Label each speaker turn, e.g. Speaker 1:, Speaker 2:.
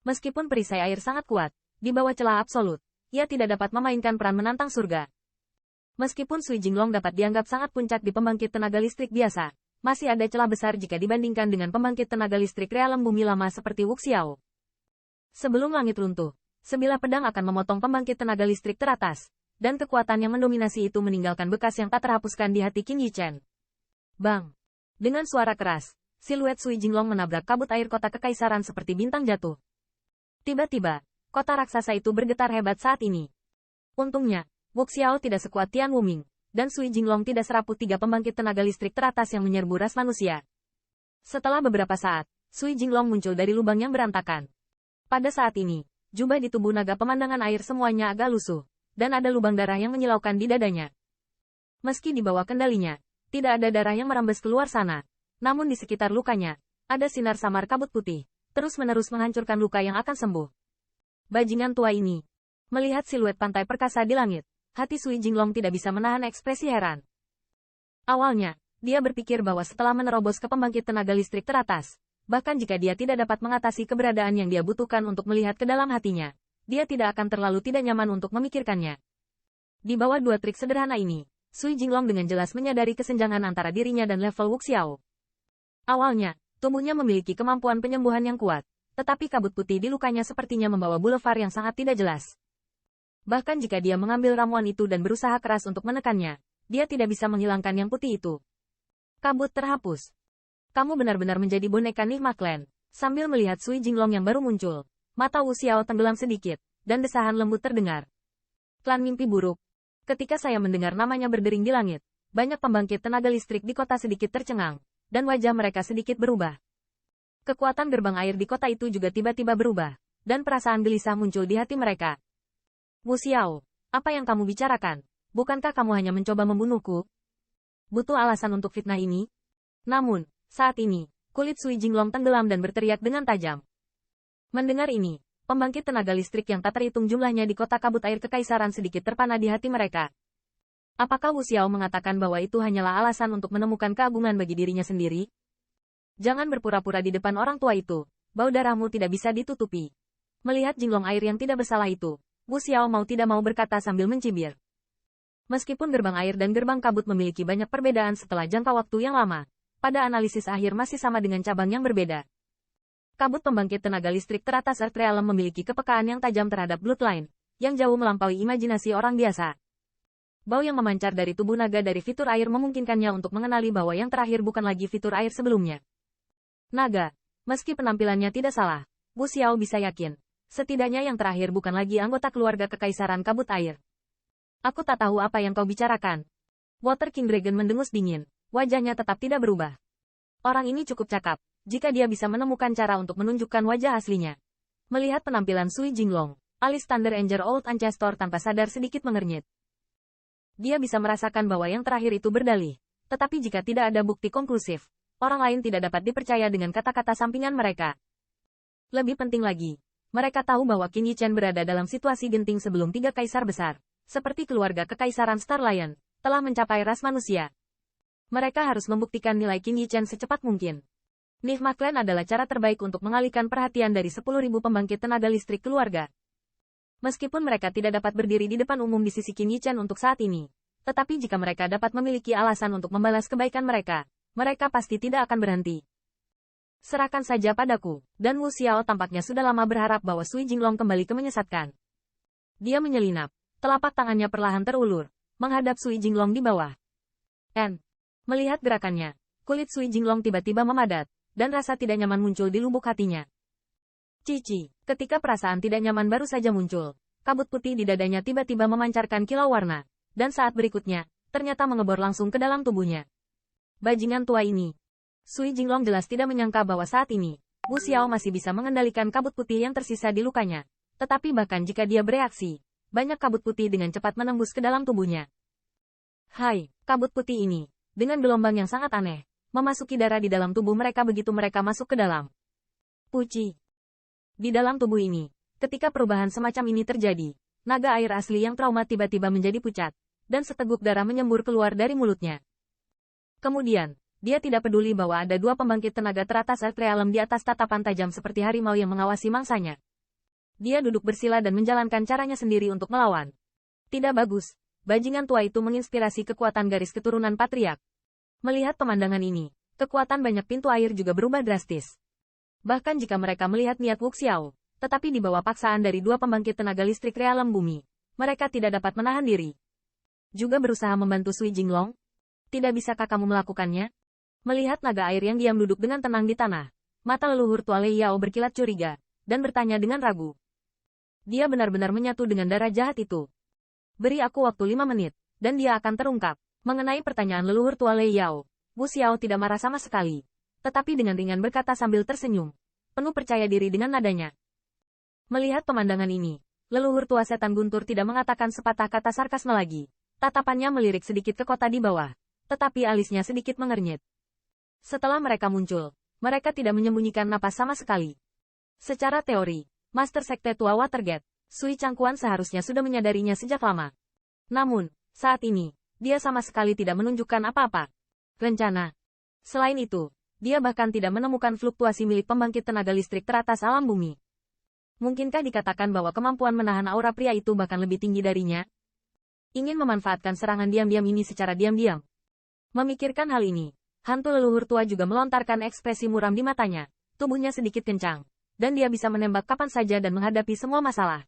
Speaker 1: Meskipun perisai air sangat kuat, di bawah celah absolut, ia tidak dapat memainkan peran menantang surga. Meskipun Sui Jinglong dapat dianggap sangat puncak di pembangkit tenaga listrik biasa, masih ada celah besar jika dibandingkan dengan pembangkit tenaga listrik realem bumi lama seperti Wuxiao. Sebelum langit runtuh, sebilah pedang akan memotong pembangkit tenaga listrik teratas, dan kekuatan yang mendominasi itu meninggalkan bekas yang tak terhapuskan di hati Qin Yichen. Bang! Dengan suara keras, siluet Sui Jinglong menabrak kabut air kota kekaisaran seperti bintang jatuh. Tiba-tiba, kota raksasa itu bergetar hebat saat ini. Untungnya, Wuxiao tidak sekuat Tian Wuming, dan Sui Jinglong tidak seraput 3 pembangkit tenaga listrik teratas yang menyerbu ras manusia. Setelah beberapa saat, Sui Jinglong muncul dari lubang yang berantakan. Pada saat ini, jubah di tubuh naga pemandangan air semuanya agak lusuh, dan ada lubang darah yang menyilaukan di dadanya. Meski di bawah kendalinya, tidak ada darah yang merembes keluar sana, namun di sekitar lukanya, ada sinar samar kabut putih, terus-menerus menghancurkan luka yang akan sembuh. Bajingan tua ini. Melihat siluet pantai perkasa di langit, hati Sui Jinglong tidak bisa menahan ekspresi heran. Awalnya, dia berpikir bahwa setelah menerobos ke pembangkit tenaga listrik teratas, bahkan jika dia tidak dapat mengatasi keberadaan yang dia butuhkan untuk melihat ke dalam hatinya, dia tidak akan terlalu tidak nyaman untuk memikirkannya. Di bawah 2 trik sederhana ini, Sui Jinglong dengan jelas menyadari kesenjangan antara dirinya dan level Wuxiao. Awalnya, tubuhnya memiliki kemampuan penyembuhan yang kuat, tetapi kabut putih di lukanya sepertinya membawa boulevard yang sangat tidak jelas. Bahkan jika dia mengambil ramuan itu dan berusaha keras untuk menekannya, dia tidak bisa menghilangkan yang putih itu. Kabut terhapus. Kamu benar-benar menjadi boneka Nigma Clan. Sambil melihat Sui Jinglong yang baru muncul, mata Wuxiao tenggelam sedikit, dan desahan lembut terdengar. Klan mimpi buruk. Ketika saya mendengar namanya berdering di langit, banyak pembangkit tenaga listrik di kota sedikit tercengang, dan wajah mereka sedikit berubah. Kekuatan gerbang air di kota itu juga tiba-tiba berubah, dan perasaan gelisah muncul di hati mereka. Wuxiao, apa yang kamu bicarakan? Bukankah kamu hanya mencoba membunuhku? Butuh alasan untuk fitnah ini? Namun, saat ini, kulit Sui Jinglong tenggelam dan berteriak dengan tajam. Mendengar ini, pembangkit tenaga listrik yang tak terhitung jumlahnya di kota kabut air kekaisaran sedikit terpana di hati mereka. Apakah Wuxiao mengatakan bahwa itu hanyalah alasan untuk menemukan keagungan bagi dirinya sendiri? Jangan berpura-pura di depan orang tua itu, bau darahmu tidak bisa ditutupi. Melihat Jinglong air yang tidak bersalah itu, Wuxiao mau tidak mau berkata sambil mencibir. Meskipun gerbang air dan gerbang kabut memiliki banyak perbedaan setelah jangka waktu yang lama, pada analisis akhir masih sama dengan cabang yang berbeda. Kabut pembangkit tenaga listrik teratas Earth Realm memiliki kepekaan yang tajam terhadap bloodline, yang jauh melampaui imajinasi orang biasa. Bau yang memancar dari tubuh naga dari fitur air memungkinkannya untuk mengenali bahwa yang terakhir bukan lagi fitur air sebelumnya. Naga, meski penampilannya tidak salah, Wuxiao bisa yakin. Setidaknya yang terakhir bukan lagi anggota keluarga kekaisaran kabut air. Aku tak tahu apa yang kau bicarakan. Water King Dragon mendengus dingin, wajahnya tetap tidak berubah. Orang ini cukup cakap, jika dia bisa menemukan cara untuk menunjukkan wajah aslinya. Melihat penampilan Sui Jinglong, alis Thunder Angel Old Ancestor tanpa sadar sedikit mengernyit. Dia bisa merasakan bahwa yang terakhir itu berdalih, tetapi jika tidak ada bukti konklusif, orang lain tidak dapat dipercaya dengan kata-kata sampingan mereka. Lebih penting lagi, mereka tahu bahwa Qin Yichen berada dalam situasi genting sebelum 3 kaisar besar, seperti keluarga kekaisaran Star Lion, telah mencapai ras manusia. Mereka harus membuktikan nilai Qin Yichen secepat mungkin. Nigma Clan adalah cara terbaik untuk mengalihkan perhatian dari 10.000 pembangkit tenaga listrik keluarga. Meskipun mereka tidak dapat berdiri di depan umum di sisi Qin Yichen untuk saat ini, tetapi jika mereka dapat memiliki alasan untuk membalas kebaikan mereka, mereka pasti tidak akan berhenti. Serahkan saja padaku, dan Wuxiao tampaknya sudah lama berharap bahwa Sui Jinglong kembali ke menyesatkan. Dia menyelinap, telapak tangannya perlahan terulur, menghadap Sui Jinglong di bawah. Melihat gerakannya, kulit Sui Jinglong tiba-tiba memadat, dan rasa tidak nyaman muncul di lubuk hatinya. Cici, ketika perasaan tidak nyaman baru saja muncul, kabut putih di dadanya tiba-tiba memancarkan kilau warna, dan saat berikutnya, ternyata mengebor langsung ke dalam tubuhnya. Bajingan tua ini. Sui Jinglong jelas tidak menyangka bahwa saat ini, Wuxiao masih bisa mengendalikan kabut putih yang tersisa di lukanya. Tetapi bahkan jika dia bereaksi, banyak kabut putih dengan cepat menembus ke dalam tubuhnya. Hai, kabut putih ini, dengan gelombang yang sangat aneh, memasuki darah di dalam tubuh mereka begitu mereka masuk ke dalam. Puci. Di dalam tubuh ini, ketika perubahan semacam ini terjadi, naga air asli yang trauma tiba-tiba menjadi pucat, dan seteguk darah menyembur keluar dari mulutnya. Kemudian, dia tidak peduli bahwa ada 2 pembangkit tenaga teratas Earth Realm di atas tatapan tajam seperti harimau yang mengawasi mangsanya, Dia duduk bersila dan menjalankan caranya sendiri untuk melawan. Tidak bagus. Bajingan tua itu menginspirasi kekuatan garis keturunan patriark. Melihat pemandangan ini, kekuatan banyak pintu air juga berubah drastis. Bahkan jika mereka melihat niat Wuxiao, tetapi di bawah paksaan dari dua pembangkit tenaga listrik realem bumi, mereka tidak dapat menahan diri. Juga berusaha membantu Sui Jinglong? Tidak bisakah kamu melakukannya? Melihat naga air yang diam duduk dengan tenang di tanah, mata leluhur tua Lei Yao berkilat curiga, dan bertanya dengan ragu. Dia benar-benar menyatu dengan darah jahat itu. Beri aku waktu 5 menit, dan dia akan terungkap. Mengenai pertanyaan leluhur tua Lei Yao, Wu Xiao tidak marah sama sekali. Tetapi dengan ringan berkata sambil tersenyum. Penuh percaya diri dengan nadanya. Melihat pemandangan ini, leluhur tua setan guntur tidak mengatakan sepatah kata sarkasme lagi. Tatapannya melirik sedikit ke kota di bawah. Tetapi alisnya sedikit mengernyit. Setelah mereka muncul, mereka tidak menyembunyikan napas sama sekali. Secara teori, Master Sekte Tua Watergate, Sui Changquan seharusnya sudah menyadarinya sejak lama. Namun, saat ini, dia sama sekali tidak menunjukkan apa-apa. Rencana. Selain itu, dia bahkan tidak menemukan fluktuasi milik pembangkit tenaga listrik teratas alam bumi. Mungkinkah dikatakan bahwa kemampuan menahan aura pria itu bahkan lebih tinggi darinya? Ingin memanfaatkan serangan diam-diam ini secara diam-diam. Memikirkan hal ini, hantu leluhur tua juga melontarkan ekspresi muram di matanya, tubuhnya sedikit kencang, dan dia bisa menembak kapan saja dan menghadapi semua masalah.